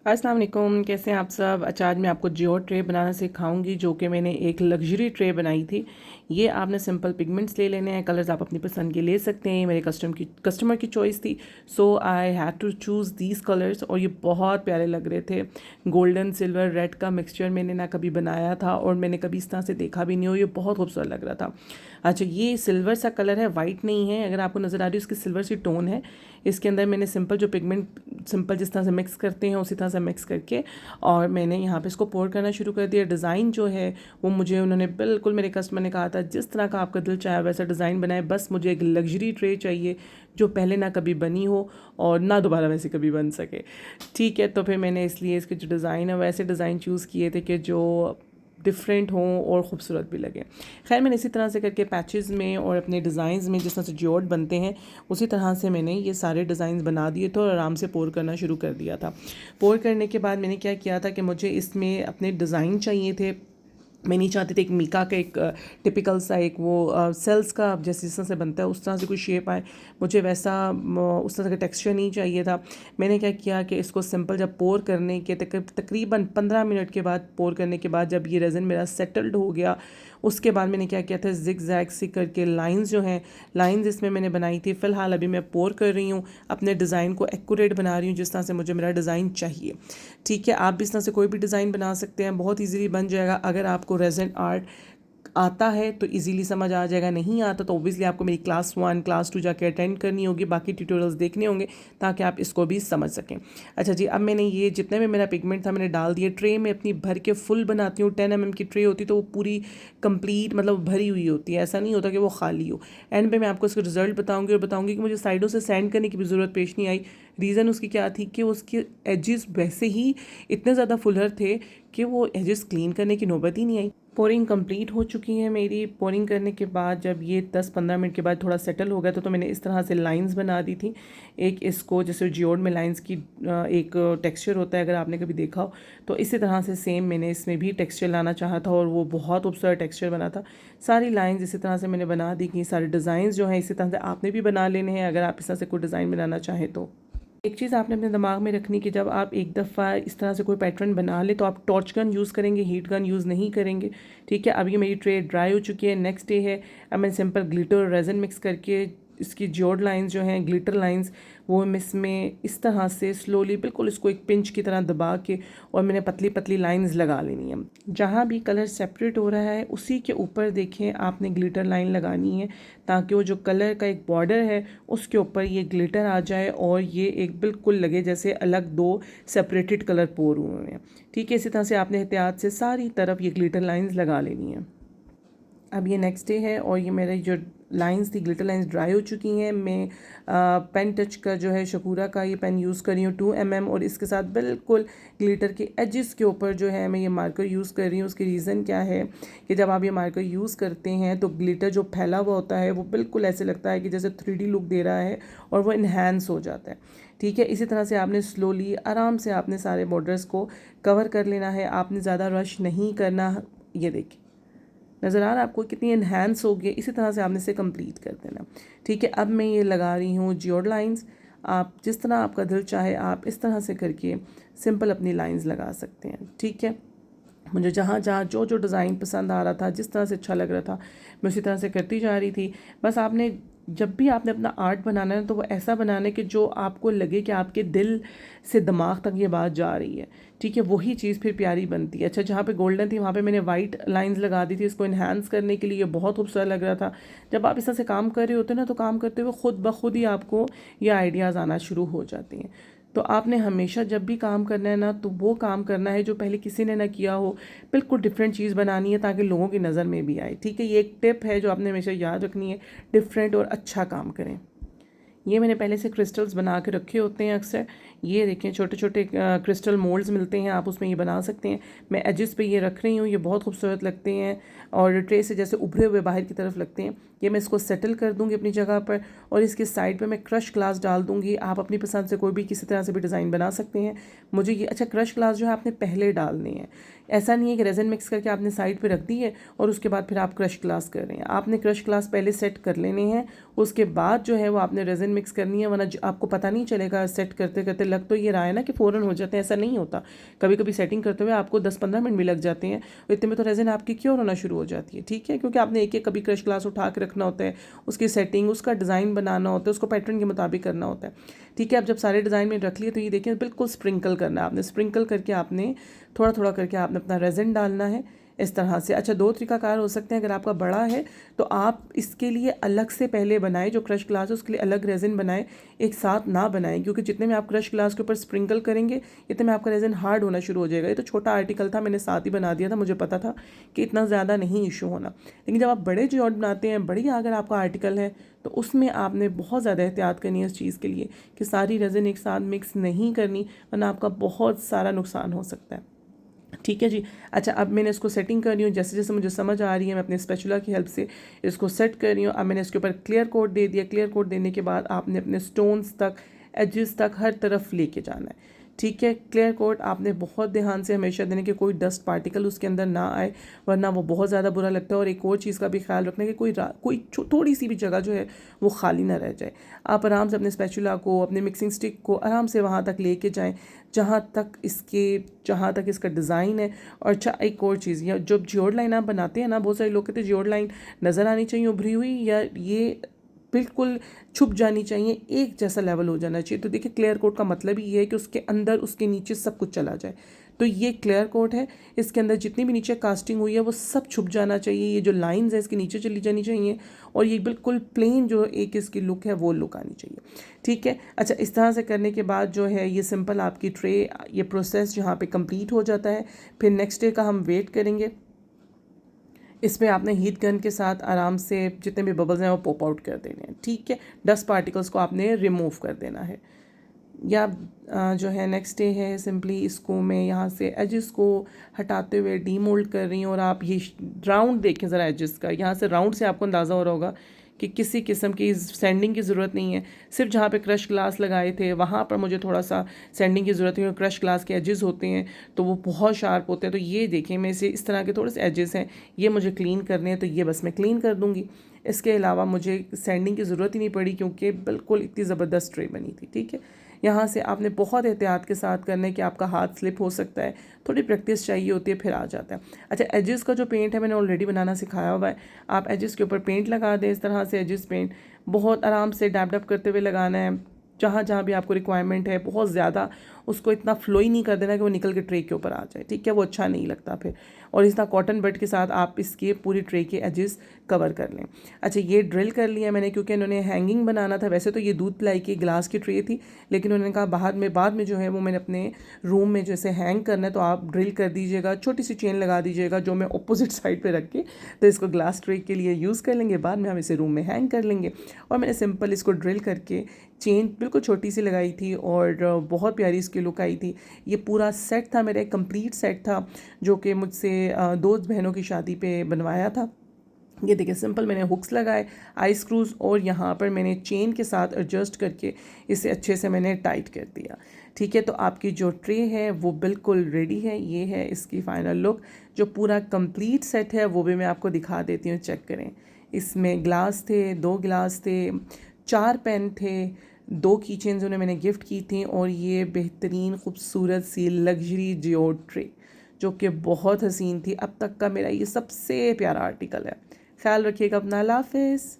अस्सलाम वालेकुम, कैसे हैं आप सब। अच्छा, आज मैं आपको जियो ट्रे बनाना सिखाऊंगी, जो कि मैंने एक लग्जरी ट्रे बनाई थी। ये आपने सिंपल पिगमेंट्स ले लेने हैं, कलर्स आप अपनी पसंद के ले सकते हैं। मेरे कस्टमर की चॉइस थी, so I had to choose these colours, और ये बहुत प्यारे लग रहे थे। गोल्डन सिल्वर रेड का मिक्सचर मैंने ना कभी बनाया था और मैंने कभी इस तरह से देखा भी नहीं, और ये बहुत खूबसूरत लग रहा था। अच्छा, ये सिल्वर सा कलर है, वाइट नहीं है। अगर आपको नज़र आ रही है, इसकी सिल्वर सी टोन है। इसके अंदर मैंने सिंपल जो पिगमेंट सिंपल जिस तरह से मिक्स करते हैं उसी तरह से मिक्स करके और मैंने यहाँ पे इसको पोर करना शुरू कर दिया। डिज़ाइन जो है वो मुझे उन्होंने बिल्कुल, मेरे कस्टमर ने कहा था जिस तरह का आपका दिल चाहे वैसा डिज़ाइन बनाए, बस मुझे एक लग्जरी ट्रे चाहिए जो पहले ना कभी बनी हो और ना दोबारा वैसे कभी बन सके। ठीक है, तो फिर मैंने इसलिए इसके जो डिज़ाइन है वैसे डिज़ाइन चूज़ किए थे कि जो डिफरेंट हों और ख़ूबसूरत भी लगे। खैर, मैंने इसी तरह से करके पैचेस में और अपने डिज़ाइंस में जिस तरह से जियोट बनते हैं उसी तरह से मैंने ये सारे डिज़ाइंस बना दिए थे और आराम से पोर करना शुरू कर दिया था। पोर करने के बाद मैंने क्या किया था कि मुझे इसमें अपने डिज़ाइन चाहिए थे। मैं नहीं चाहती थी एक मीका का एक टिपिकल सा एक वो सेल्स का जैसे जिस तरह से बनता है उस तरह से कोई शेप आए, मुझे वैसा उस तरह का टेक्सचर नहीं चाहिए था। मैंने क्या किया कि इसको सिंपल जब पोर करने के तकरीबन 15 मिनट के बाद, पोर करने के बाद जब ये रेज़न मेरा सेटल्ड हो गया, उसके बाद मैंने क्या किया था, जिग जैग सी करके लाइंस जो हैं, लाइंस इसमें मैंने बनाई थी। फ़िलहाल अभी मैं पोर कर रही हूँ, अपने डिज़ाइन को एक्यूरेट बना रही हूँ जिस तरह से मुझे मेरा डिज़ाइन चाहिए। ठीक है, आप भी इस तरह से कोई भी डिज़ाइन बना सकते हैं, बहुत ईजीली बन जाएगा। अगर आपको रेज़न आर्ट आता है तो इजीली समझ आ जाएगा, नहीं आता तो ऑब्वियसली आपको मेरी क्लास 1 क्लास 2 जाके अटेंड करनी होगी, बाकी ट्यूटोरियल्स देखने होंगे ताकि आप इसको भी समझ सकें। अच्छा जी, अब मैंने ये जितने भी मेरा पिगमेंट था मैंने डाल दिया। ट्रे में अपनी भर के फुल बनाती हूँ। 10 mm की ट्रे होती तो वो पूरी कंप्लीट मतलब भरी हुई होती है, ऐसा नहीं होता कि वो खाली हो। एंड पे मैं आपको इसका रिजल्ट बताऊँगी और बताऊँगी कि मुझे साइडों से सैंड करने की भी ज़रूरत पेश नहीं आई। रीज़न उसकी क्या थी कि उसके एजेस वैसे ही इतने ज़्यादा फुलर थे कि वो एजेस क्लीन करने की नौबत ही नहीं आई। पोरिंग कंप्लीट हो चुकी है मेरी। पोरिंग करने के बाद जब ये 10-15 मिनट के बाद थोड़ा सेटल हो गया तो मैंने इस तरह से लाइंस बना दी थी। एक इसको जैसे जियोड में लाइंस की एक टेक्सचर होता है, अगर आपने कभी देखा हो तो इसी तरह से सेम मैंने इसमें भी टेक्सचर लाना चाहा था और वो बहुत खूबसूरत टेक्सचर बना था। सारी लाइंस इसी तरह से मैंने बना दी कि सारे डिज़ाइन जो हैं इसी तरह से आपने भी बना लेने हैं अगर आप इस तरह से कोई डिज़ाइन बनाना चाहें तो। एक चीज़ आपने अपने दिमाग में रखनी कि जब आप एक दफ़ा इस तरह से कोई पैटर्न बना ले तो आप टॉर्च गन यूज़ करेंगे, हीट गन यूज़ नहीं करेंगे। ठीक है, अब ये मेरी ट्रे ड्राई हो चुकी है। नेक्स्ट डे है। अब मैं सिंपल ग्लिटर और रेज़न मिक्स करके इसकी जियोड लाइंस जो हैं, ग्लिटर लाइंस, वो मैं इसमें इस तरह से स्लोली बिल्कुल इसको एक पिंच की तरह दबा के और मैंने पतली पतली लाइंस लगा लेनी है। जहाँ भी कलर सेपरेट हो रहा है उसी के ऊपर देखें आपने ग्लिटर लाइन लगानी है ताकि वो जो कलर का एक बॉर्डर है उसके ऊपर ये ग्लिटर आ जाए और ये एक बिल्कुल लगे जैसे अलग दो सेपरेटेड कलर पोर हुए हैं। ठीक है, इसी तरह से आपने एहतियात से सारी तरफ ये ग्लिटर लाइंस लगा लेनी है। अब ये नेक्स्ट डे है और ये मेरी जो लाइंस थी, ग्लिटर लाइंस ड्राई हो चुकी हैं। मैं पेन टच का जो है शकूरा का ये पेन यूज़ कर रही हूँ 2 mm, और इसके साथ बिल्कुल ग्लिटर के एजेस के ऊपर जो है मैं ये मार्कर यूज़ कर रही हूँ। उसकी रीज़न क्या है कि जब आप ये मार्कर यूज़ करते हैं तो ग्लिटर जो फैला हुआ होता है वो बिल्कुल ऐसे लगता है कि जैसे 3D लुक दे रहा है और वो इन्हेंस हो जाता है। ठीक है, इसी तरह से आपने स्लोली आराम से आपने सारे बॉर्डर्स को कवर कर लेना है, आपने ज़्यादा रश नहीं करना। ये देखिए, नज़र आ रहा है आपको कितनी इन्हेंस हो गई। इसी तरह से आपने इसे कंप्लीट कर देना। ठीक है, अब मैं ये लगा रही हूँ जियोड लाइंस। आप जिस तरह आपका दिल चाहे आप इस तरह से करके सिंपल अपनी लाइंस लगा सकते हैं। ठीक है, मुझे जहाँ जहाँ जो जो डिज़ाइन पसंद आ रहा था, जिस तरह से अच्छा लग रहा था, मैं उसी तरह से करती जा रही थी। बस आपने जब भी आपने अपना आर्ट बनाना है तो वो ऐसा बनाना है कि जो आपको लगे कि आपके दिल से दिमाग तक ये बात जा रही है। ठीक है, वही चीज़ फिर प्यारी बनती है। अच्छा, जहाँ पे गोल्डन थी वहाँ पे मैंने वाइट लाइंस लगा दी थी इसको इन्हांस करने के लिए। ये बहुत खूबसूरत लग रहा था। जब आप इस तरह से काम कर रहे होते हैं ना तो काम करते हुए खुद ब खुद ही आपको ये आइडियाज़ आना शुरू हो जाते हैं। तो आपने हमेशा जब भी काम करना है ना तो वो काम करना है जो पहले किसी ने ना किया हो, बिल्कुल डिफरेंट चीज़ बनानी है ताकि लोगों की नज़र में भी आए। ठीक है, ये एक टिप है जो आपने हमेशा याद रखनी है, डिफरेंट और अच्छा काम करें। ये मैंने पहले से क्रिस्टल्स बना के रखे होते हैं अक्सर। ये देखें, छोटे छोटे क्रिस्टल मोल्ड्स मिलते हैं, आप उसमें ये बना सकते हैं। मैं एजेस पे ये रख रही हूँ, ये बहुत खूबसूरत लगते हैं और ट्रे से जैसे उभरे हुए बाहर की तरफ लगते हैं। ये मैं इसको सेटल कर दूँगी अपनी जगह पर और इसके साइड पे मैं क्रश ग्लास डाल दूँगी। आप अपनी पसंद से कोई भी किसी तरह से भी डिज़ाइन बना सकते हैं। मुझे ये अच्छा, क्रश ग्लास जो है आपने पहले डालने हैं, ऐसा नहीं है कि रेज़न मिक्स करके आपने साइड पे रख दी है और उसके बाद फिर आप क्रश ग्लास कर रहे हैं। आपने क्रश ग्लास पहले सेट कर लेने हैं, उसके बाद जो है वो आपने रेज़न मिक्स करनी है, वरना आपको पता नहीं चलेगा सेट करते करते लग तो ये रहा है ना कि फ़ौरन हो जाते हैं, ऐसा नहीं होता। कभी कभी सेटिंग करते हुए आपको 10-15 मिनट भी लग जाते हैं, इतने में तो रेजिन आपकी क्योर होना शुरू हो जाती है, ठीक है, क्योंकि आपने एक एक कभी क्रश ग्लास उठा के रखना होता है, उसकी सेटिंग, उसका डिज़ाइन बनाना होता है, उसको पैटर्न के मुताबिक करना होता है, ठीक है। अब जब सारे डिज़ाइन में रख लिए तो ये देखें बिल्कुल स्प्रिंकल करना है आपने, स्प्रिंकल करके आपने थोड़ा थोड़ा करके आपने अपना रेजिन डालना है इस तरह से। अच्छा, दो तरीकाकार हो सकते हैं। अगर आपका बड़ा है तो आप इसके लिए अलग से पहले बनाएं, जो क्रश ग्लास है उसके लिए अलग रेजिन बनाएं, एक साथ ना बनाएं, क्योंकि जितने में आप क्रश ग्लास के ऊपर स्प्रिंकल करेंगे इतने में आपका रेजिन हार्ड होना शुरू हो जाएगा। ये तो छोटा आर्टिकल था, मैंने साथ ही बना दिया था, मुझे पता था कि इतना ज़्यादा नहीं इशू होना। लेकिन जब आप बड़े जियोट बनाते हैं, बड़ी अगर आपका आर्टिकल है, तो उसमें आपने बहुत ज़्यादा एहतियात करनी है इस चीज़ के लिए कि सारी रेजिन एक साथ मिक्स नहीं करनी, वरना आपका बहुत सारा नुकसान हो सकता है, ठीक है जी। अच्छा, अब मैंने इसको सेटिंग कर रही हूँ, जैसे जैसे मुझे समझ आ रही है मैं अपने स्पैचुला की हेल्प से इसको सेट कर रही हूँ। अब मैंने इसके ऊपर क्लियर कोट दे दिया। क्लियर कोट देने के बाद आपने अपने स्टोन्स तक, एजेस तक, हर तरफ लेके जाना है, ठीक है। क्लियर कोट आपने बहुत ध्यान से हमेशा देने कि कोई डस्ट पार्टिकल उसके अंदर ना आए, वरना वो बहुत ज़्यादा बुरा लगता है। और एक और चीज़ का भी ख्याल रखना कि कोई थोड़ी सी भी जगह जो है वो खाली ना रह जाए। आप आराम से अपने स्पैचुला को, अपने मिक्सिंग स्टिक को आराम से वहाँ तक लेके जाएँ जहाँ तक इसका डिज़ाइन है। और अच्छा, एक और चीज़, या जब जियोड लाइन आप बनाते हैं ना, बहुत सारे लोग कहते हैं जियोड लाइन नज़र आनी चाहिए उभरी हुई, या ये बिल्कुल छुप जानी चाहिए, एक जैसा लेवल हो जाना चाहिए। तो देखिए, क्लियर कोट का मतलब ही ये है कि उसके अंदर, उसके नीचे सब कुछ चला जाए। तो ये क्लियर कोट है, इसके अंदर जितनी भी नीचे कास्टिंग हुई है वो सब छुप जाना चाहिए, ये जो लाइंस है इसके नीचे चली जानी चाहिए, और ये बिल्कुल प्लेन जो एक इसकी लुक है वो लुक आनी चाहिए, ठीक है। अच्छा, इस तरह से करने के बाद जो है ये सिंपल आपकी ट्रे, ये प्रोसेस यहाँ पे कंप्लीट हो जाता है। फिर नेक्स्ट डे का हम वेट करेंगे। इसमें आपने हीट गन के साथ आराम से जितने भी बबल्स हैं वो पॉप आउट कर देने हैं, ठीक है। डस्ट पार्टिकल्स को आपने रिमूव कर देना है। या जो है नेक्स्ट डे है, सिंपली इसको मैं यहाँ से एजेस को हटाते हुए डीमोल्ड कर रही हूँ। और आप ये राउंड देखें ज़रा एजेस का, यहाँ से राउंड से आपको अंदाज़ा हो रहा होगा कि किसी किस्म की सैंडिंग की ज़रूरत नहीं है। सिर्फ जहाँ पे क्रश ग्लास लगाए थे वहाँ पर मुझे थोड़ा सा सैंडिंग की ज़रूरत है, क्योंकि क्रश ग्लास के एजेस होते हैं तो वो बहुत शार्प होते हैं। तो ये देखें, मैं इस तरह के थोड़े से एजेस हैं, ये मुझे क्लीन करने हैं, तो ये बस मैं क्लीन कर दूँगी। इसके अलावा मुझे सैंडिंग की ज़रूरत ही नहीं पड़ी, क्योंकि बिल्कुल इतनी ज़बरदस्त ट्रे बनी थी, ठीक है। यहाँ से आपने बहुत एहतियात के साथ करना है कि आपका हाथ स्लिप हो सकता है, थोड़ी प्रैक्टिस चाहिए होती है, फिर आ जाता है। अच्छा, एजेस का जो पेंट है मैंने ऑलरेडी बनाना सिखाया हुआ है। आप एजेस के ऊपर पेंट लगा दें इस तरह से। एजेस पेंट बहुत आराम से डैब डैब करते हुए लगाना है, जहाँ जहाँ भी आपको रिक्वायरमेंट है। बहुत ज़्यादा उसको इतना फ्लोई नहीं कर देना कि वो निकल के ट्रे के ऊपर आ जाए, ठीक है, वो अच्छा नहीं लगता फिर। और इस तरह कॉटन बड के साथ आप इसके पूरी ट्रे के एजेस कवर कर लें। अच्छा, ये ड्रिल कर लिया मैंने, क्योंकि इन्होंने हैंगिंग बनाना था। वैसे तो ये दूध पिलाई की ग्लास की ट्रे थी, लेकिन उन्होंने कहा बाद में जो है वो मैंने अपने रूम में जैसे हैंग करना है, तो आप ड्रिल कर दीजिएगा, छोटी सी चेन लगा दीजिएगा, जो मैं अपोजिट साइड पे रख के तो इसको ग्लास ट्रे के लिए यूज़ कर लेंगे, बाद में हम इसे रूम में हैंग कर लेंगे। और मैंने सिंपल इसको ड्रिल करके चेन बिल्कुल छोटी सी लगाई थी, और बहुत प्यारी इसकी लुक आई थी। ये पूरा सेट था मेरा, एक कंप्लीट सेट था, जो कि मुझसे दो बहनों की शादी पे बनवाया था। ये देखिए, सिंपल मैंने हुक्स लगाए, आई स्क्रूज, और यहाँ पर मैंने चेन के साथ एडजस्ट करके इसे अच्छे से मैंने टाइट कर दिया, ठीक है। तो आपकी जो ट्रे है वो बिल्कुल रेडी है। ये है इसकी फाइनल लुक। जो पूरा कंप्लीट सेट है वो भी मैं आपको दिखा देती हूँ, चेक करें। इसमें ग्लास थे, 2 ग्लास थे, 4 पेन थे, 2 की चेन्स उन्हें मैंने गिफ्ट की थी, और ये बेहतरीन खूबसूरत सी लग्जरी जियोड ट्रे, जो कि बहुत हसीन थी। अब तक का मेरा ये सबसे प्यारा आर्टिकल है। ख्याल रखिएगा अपना। अल्लाह हाफ़िज़।